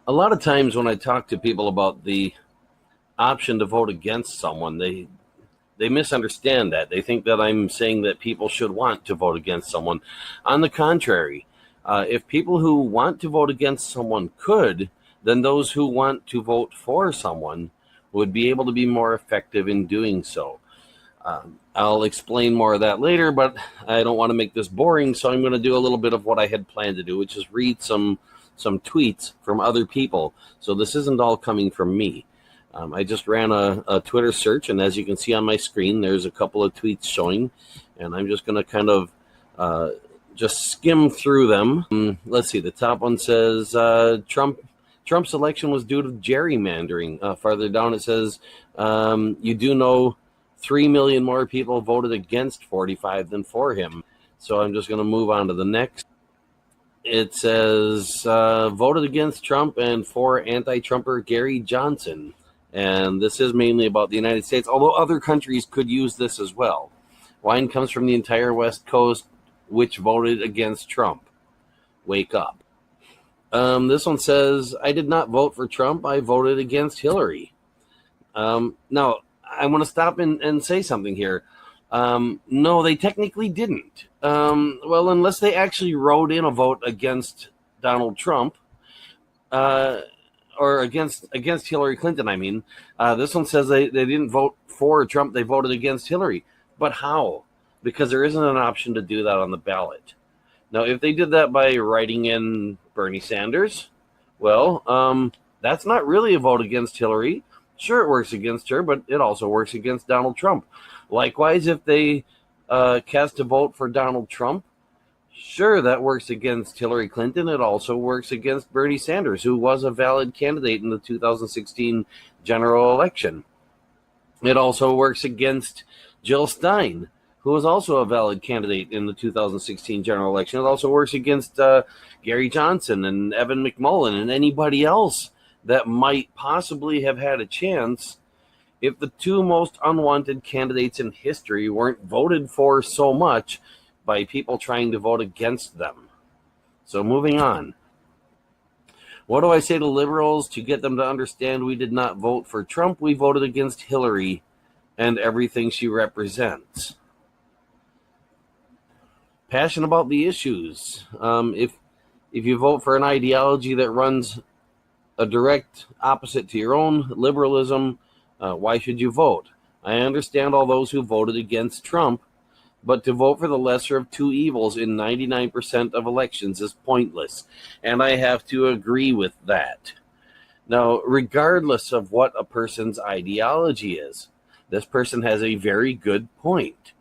A lot of times when I talk to people about the option to vote against someone, they misunderstand that. They think that I'm saying that people should want to vote against someone. On the contrary, if people who want to vote against someone could, then those who want to vote for someone would be able to be more effective in doing so. I'll explain more of that later, but I don't want to make this boring, so I'm going to do a little bit of what I had planned to do, which is read some tweets from other people. So this isn't all coming from me. I just ran a Twitter search, and as you can see on my screen, there's a couple of tweets showing, and I'm just going to kind of just skim through them. Let's see. The top one says Trump's election was due to gerrymandering. Farther down, it says you do know 3 million more people voted against 45 than for him. So I'm just going to move on to the next. It says voted against Trump and for anti-Trumper Gary Johnson. And this is mainly about the United States, although other countries could use this as well. Wine comes from the entire West Coast, which voted against Trump. Wake up. This one says, I did not vote for Trump. I voted against Hillary. Now, I want to stop and say something here. No, they technically didn't. Well, unless they actually wrote in a vote against Donald Trump, or against Hillary Clinton, I mean. This one says they didn't vote for Trump, they voted against Hillary. But how? Because there isn't an option to do that on the ballot. Now, if they did that by writing in Bernie Sanders, well, that's not really a vote against Hillary. Sure, it works against her, but it also works against Donald Trump. Likewise, if they cast a vote for Donald Trump, sure, that works against Hillary Clinton. It also works against Bernie Sanders, who was a valid candidate in the 2016 general election. It also works against Jill Stein, who was also a valid candidate in the 2016 general election. It also works against Gary Johnson and Evan McMullin and anybody else that might possibly have had a chance if the two most unwanted candidates in history weren't voted for so much by people trying to vote against them. So moving on. What do I say to liberals to get them to understand we did not vote for Trump? We voted against Hillary and everything she represents. Passion about the issues. If you vote for an ideology that runs a direct opposite to your own, liberalism, why should you vote? I understand all those who voted against Trump, but to vote for the lesser of two evils in 99% of elections is pointless, and I have to agree with that. Now, regardless of what a person's ideology is, this person has a very good point.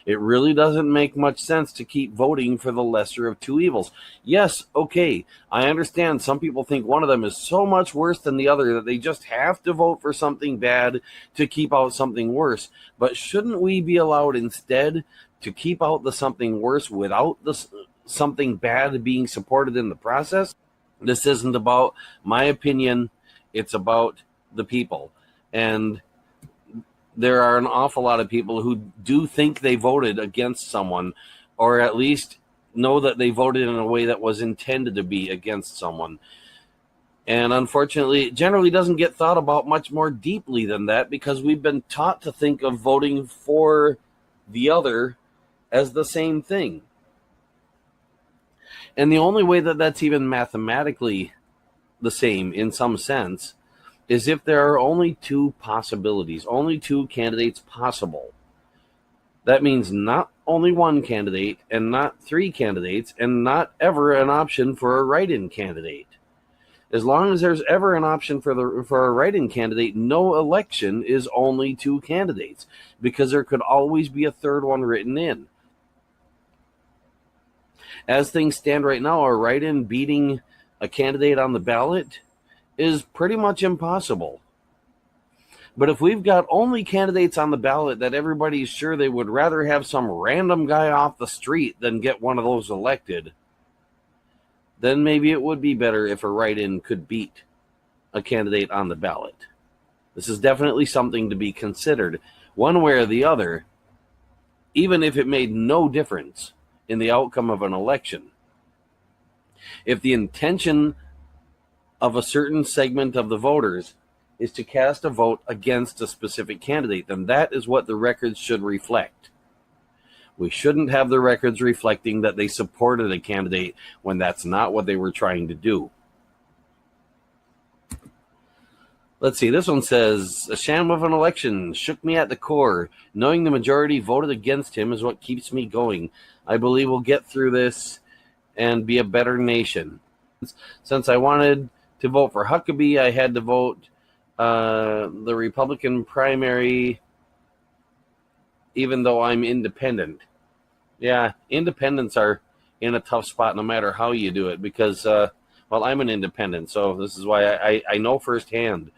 It really doesn't make much sense to keep voting for the lesser of two evils. Yes, okay, I understand some people think one of them is so much worse than the other that they just have to vote for something bad to keep out something worse. But shouldn't we be allowed instead to keep out the something worse without the something bad being supported in the process? This isn't about my opinion, it's about the people. And there are an awful lot of people who do think they voted against someone, or at least know that they voted in a way that was intended to be against someone. And unfortunately, it generally doesn't get thought about much more deeply than that, because we've been taught to think of voting for the other as the same thing. And the only way that that's even mathematically the same in some sense is if there are only two possibilities, only two candidates possible. That means not only one candidate and not three candidates and not ever an option for a write-in candidate. As long as there's ever an option for a write-in candidate, no election is only two candidates, because there could always be a third one written in. As things stand right now, a write-in beating a candidate on the ballot is pretty much impossible. But if we've got only candidates on the ballot that everybody's sure they would rather have some random guy off the street than get one of those elected, then maybe it would be better if a write-in could beat a candidate on the ballot. This is definitely something to be considered, one way or the other, even if it made no difference in the outcome of an election. If the intention of a certain segment of the voters is to cast a vote against a specific candidate, then that is what the records should reflect. We shouldn't have the records reflecting that they supported a candidate when that's not what they were trying to do. Let's see, this one says, a sham of an election shook me at the core. Knowing the majority voted against him is what keeps me going. I believe we'll get through this and be a better nation. Since I wanted to vote for Huckabee, I had to vote the Republican primary, even though I'm independent. Yeah, independents are in a tough spot no matter how you do it because, well, I'm an independent, so this is why I know firsthand.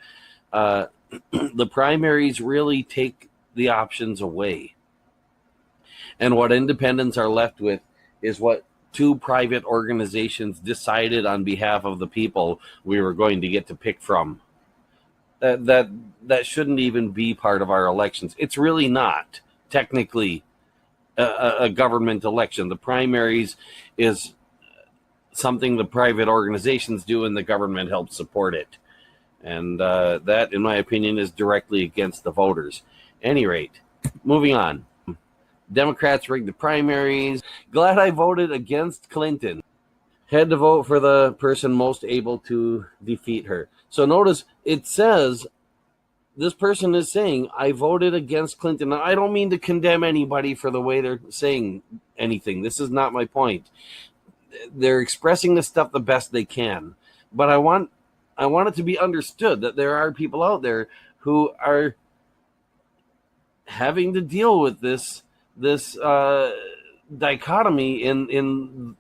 The primaries really take the options away. And what independents are left with is what two private organizations decided on behalf of the people we were going to get to pick from. That shouldn't even be part of our elections. It's really not technically a government election. The primaries is something the private organizations do and the government helps support it. And that, in my opinion, is directly against the voters. Any rate, moving on. Democrats rigged the primaries. Glad I voted against Clinton. Had to vote for the person most able to defeat her. So notice it says this person is saying, I voted against Clinton. Now, I don't mean to condemn anybody for the way they're saying anything. This is not my point. They're expressing this stuff the best they can. But I want it to be understood that there are people out there who are having to deal with this dichotomy in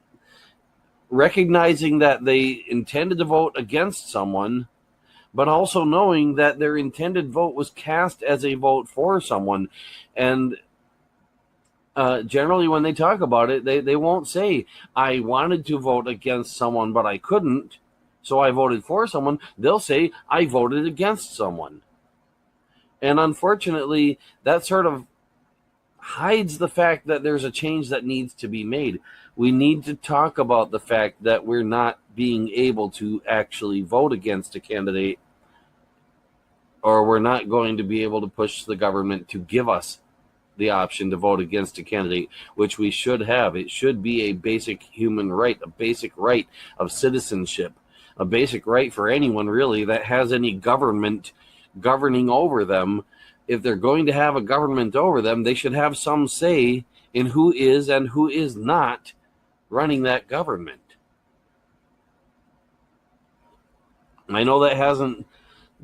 recognizing that they intended to vote against someone, but also knowing that their intended vote was cast as a vote for someone. And generally when they talk about it, they won't say, I wanted to vote against someone, but I couldn't, so I voted for someone. They'll say, I voted against someone. And unfortunately, that sort of hides the fact that there's a change that needs to be made. We need to talk about the fact that we're not being able to actually vote against a candidate, or we're not going to be able to push the government to give us the option to vote against a candidate, which we should have. It should be a basic human right, a basic right of citizenship, a basic right for anyone really that has any government governing over them. If they're going to have a government over them, they should have some say in who is and who is not running that government. I know that hasn't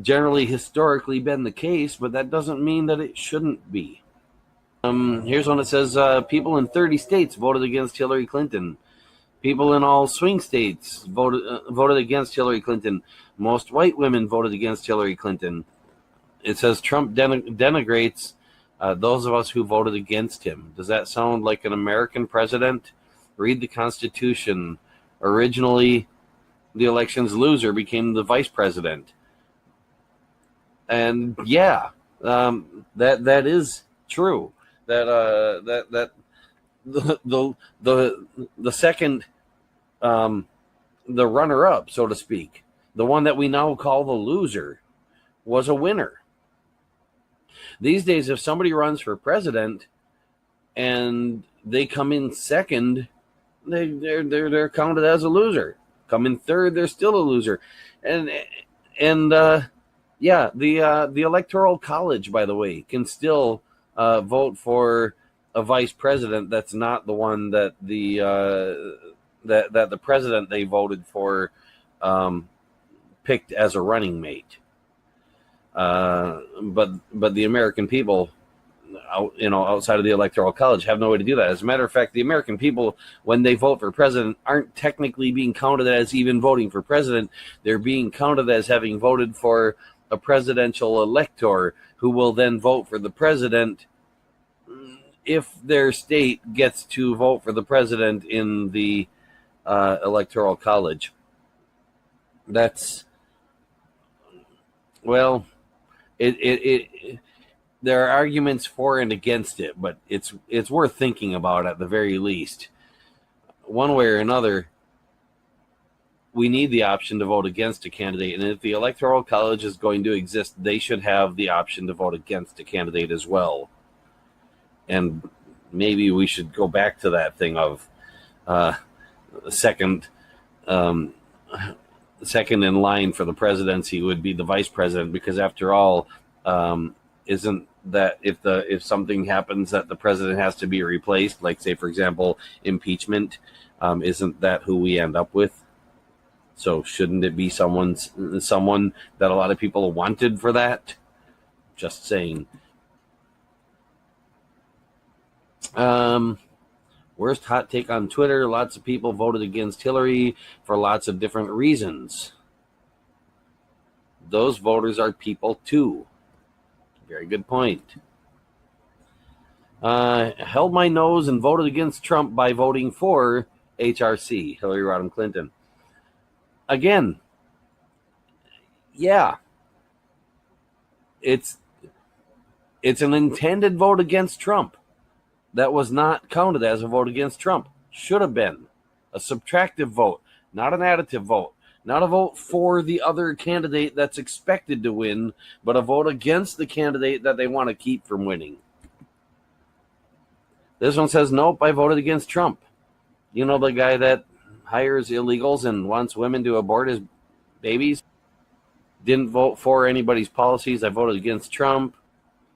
generally historically been the case, but that doesn't mean that it shouldn't be. Here's one that says people in 30 states voted against Hillary Clinton. People in all swing states voted against Hillary Clinton. Most white women voted against Hillary Clinton. It says Trump denigrates those of us who voted against him. Does that sound like an American president? Read the Constitution. Originally, the election's loser became the vice president. And yeah, that is true. That the second the runner-up, so to speak, the one that we now call the loser, was a winner. These days, if somebody runs for president and they come in second, they're counted as a loser. Come in third, they're still a loser. And yeah, the Electoral College, by the way, can still vote for a vice president that's not the one that the president they voted for picked as a running mate. But the American people, outside of the Electoral College, have no way to do that. As a matter of fact, the American people, when they vote for president, aren't technically being counted as even voting for president. They're being counted as having voted for a presidential elector who will then vote for the president if their state gets to vote for the president in the Electoral College. That's, well, there are arguments for and against it, but it's worth thinking about at the very least. One way or another, we need the option to vote against a candidate. And if the Electoral College is going to exist, they should have the option to vote against a candidate as well. And maybe we should go back to that thing of second in line for the presidency would be the vice president, because after all, isn't that if something happens that the president has to be replaced, like say for example impeachment, isn't that who we end up with? So shouldn't it be someone that a lot of people wanted for that? Just saying. Worst hot take on Twitter. Lots of people voted against Hillary for lots of different reasons. Those voters are people too. Very good point. Held my nose and voted against Trump by voting for HRC, Hillary Rodham Clinton. Again, yeah, it's an intended vote against Trump. That was not counted as a vote against Trump. Should have been a subtractive vote, not an additive vote, not a vote for the other candidate that's expected to win, but a vote against the candidate that they want to keep from winning. This one says, nope, I voted against Trump. You know, the guy that hires illegals and wants women to abort his babies? Didn't vote for anybody's policies. I voted against Trump.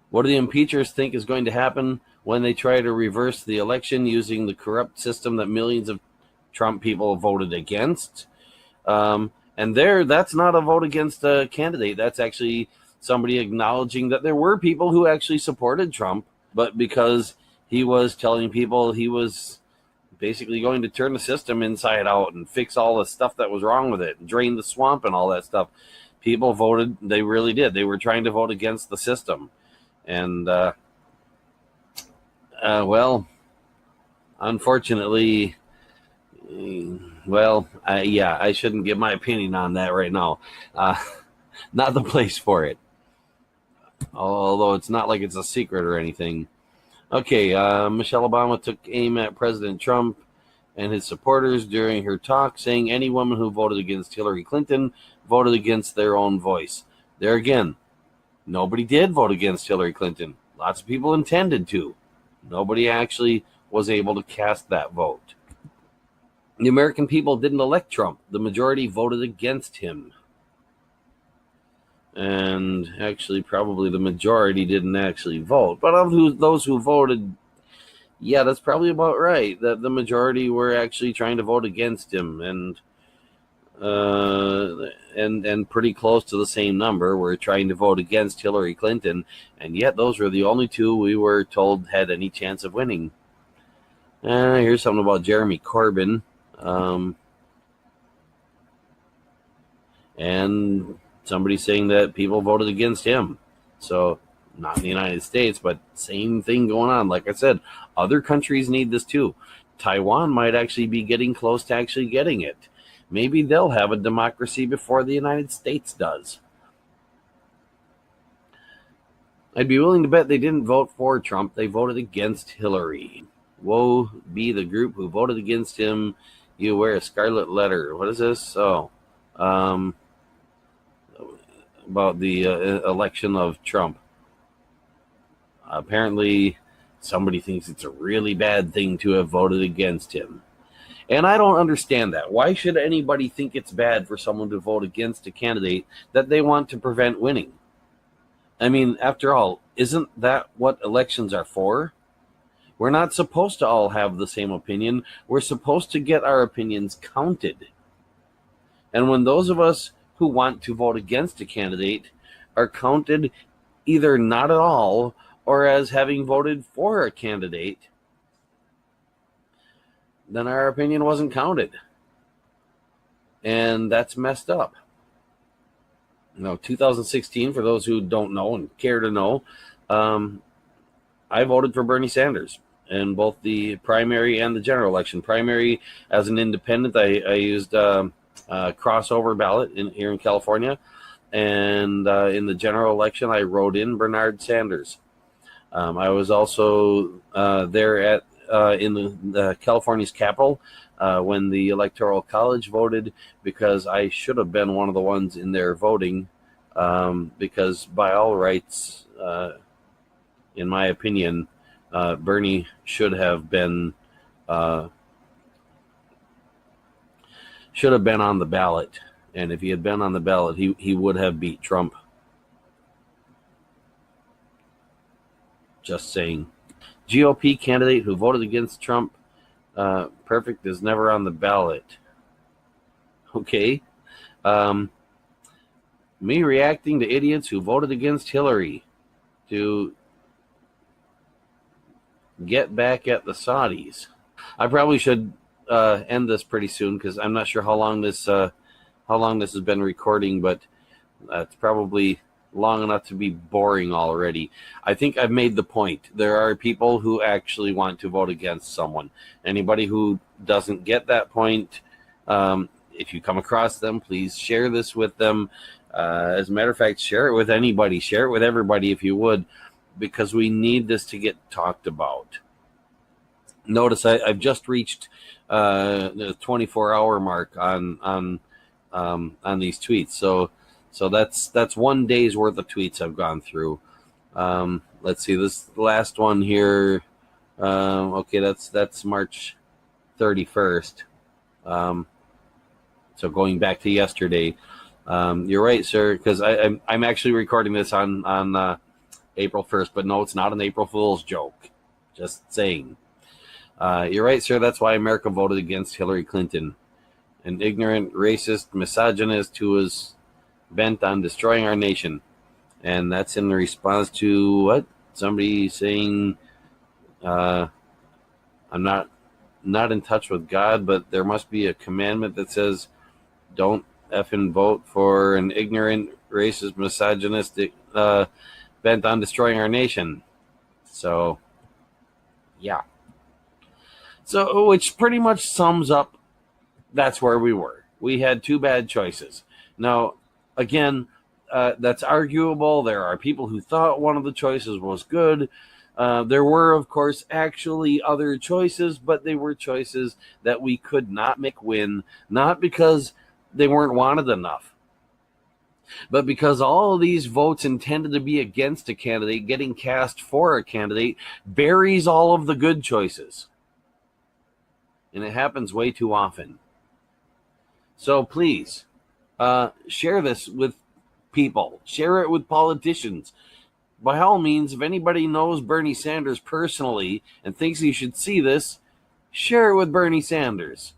What do the impeachers think is going to happen when they try to reverse the election using the corrupt system that millions of Trump people voted against? And that's not a vote against a candidate. That's actually somebody acknowledging that there were people who actually supported Trump, but because he was telling people he was basically going to turn the system inside out and fix all the stuff that was wrong with it, and drain the swamp and all that stuff, people voted. They really did. They were trying to vote against the system. And, well, unfortunately, I shouldn't give my opinion on that right now. Not the place for it. Although it's not like it's a secret or anything. Okay, Michelle Obama took aim at President Trump and his supporters during her talk, saying any woman who voted against Hillary Clinton voted against their own voice. There again, nobody did vote against Hillary Clinton. Lots of people intended to. Nobody actually was able to cast that vote. The American people didn't elect Trump. The majority voted against him. And actually, probably the majority didn't actually vote. But of those who voted, yeah, that's probably about right. That the majority were actually trying to vote against him, and pretty close to the same number were trying to vote against Hillary Clinton. And yet, those were the only two we were told had any chance of winning. Here's something about Jeremy Corbyn. And somebody saying that people voted against him. So, not in the United States, but same thing going on. Like I said, other countries need this too. Taiwan might actually be getting close to actually getting it. Maybe they'll have a democracy before the United States does. I'd be willing to bet they didn't vote for Trump. They voted against Hillary. Woe be the group who voted against him. You wear a scarlet letter. What is this? About the election of Trump. Apparently, somebody thinks it's a really bad thing to have voted against him. And I don't understand that. Why should anybody think it's bad for someone to vote against a candidate that they want to prevent winning? I mean, after all, isn't that what elections are for? We're not supposed to all have the same opinion. We're supposed to get our opinions counted. And when those of us who want to vote against a candidate are counted either not at all or as having voted for a candidate, then our opinion wasn't counted. And that's messed up. 2016, for those who don't know and care to know, I voted for Bernie Sanders in both the primary and the general election. Primary as an independent, I used crossover ballot here in California, and in the general election I wrote in Bernard Sanders. I was also there in the California's capital when the Electoral College voted, because I should have been one of the ones in there voting, because by all rights, in my opinion, Bernie should have been on the ballot. And if he had been on the ballot, he would have beat Trump. Just saying. GOP candidate who voted against Trump, perfect, is never on the ballot. Okay. Me reacting to idiots who voted against Hillary to get back at the Saudis. I probably should end this pretty soon, because I'm not sure how long this has been recording, but it's probably long enough to be boring already. I think I've made the point. There are people who actually want to vote against someone. Anybody who doesn't get that point, if you come across them, please share this with them. As a matter of fact, share it with anybody. Share it with everybody if you would, because we need this to get talked about. Notice I've just reached the 24-hour mark on these tweets. So that's 1 day's worth of tweets I've gone through. Let's see, this last one here. Okay, that's March 31st. So going back to yesterday. You're right, sir, because I'm actually recording this on April 1st, but no, it's not an April Fool's joke. Just saying. You're right, sir. That's why America voted against Hillary Clinton. An ignorant, racist, misogynist who was bent on destroying our nation. And that's in response to what? Somebody saying, I'm not in touch with God, but there must be a commandment that says, don't effing vote for an ignorant, racist, misogynistic, bent on destroying our nation. So, yeah. So, which pretty much sums up, that's where we were. We had two bad choices. Now, again, that's arguable. There are people who thought one of the choices was good. There were, of course, actually other choices, but they were choices that we could not make win, not because they weren't wanted enough, but because all of these votes intended to be against a candidate getting cast for a candidate buries all of the good choices. And it happens way too often. So please, share this with people. Share it with politicians. By all means, if anybody knows Bernie Sanders personally and thinks he should see this, share it with Bernie Sanders.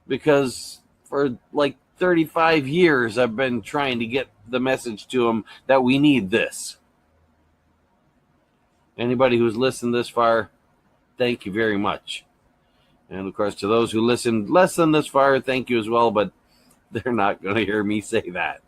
Because for like 35 years, I've been trying to get the message to him that we need this. Anybody who's listened this far, thank you very much. And of course, to those who listened less than this far, thank you as well, but they're not going to hear me say that.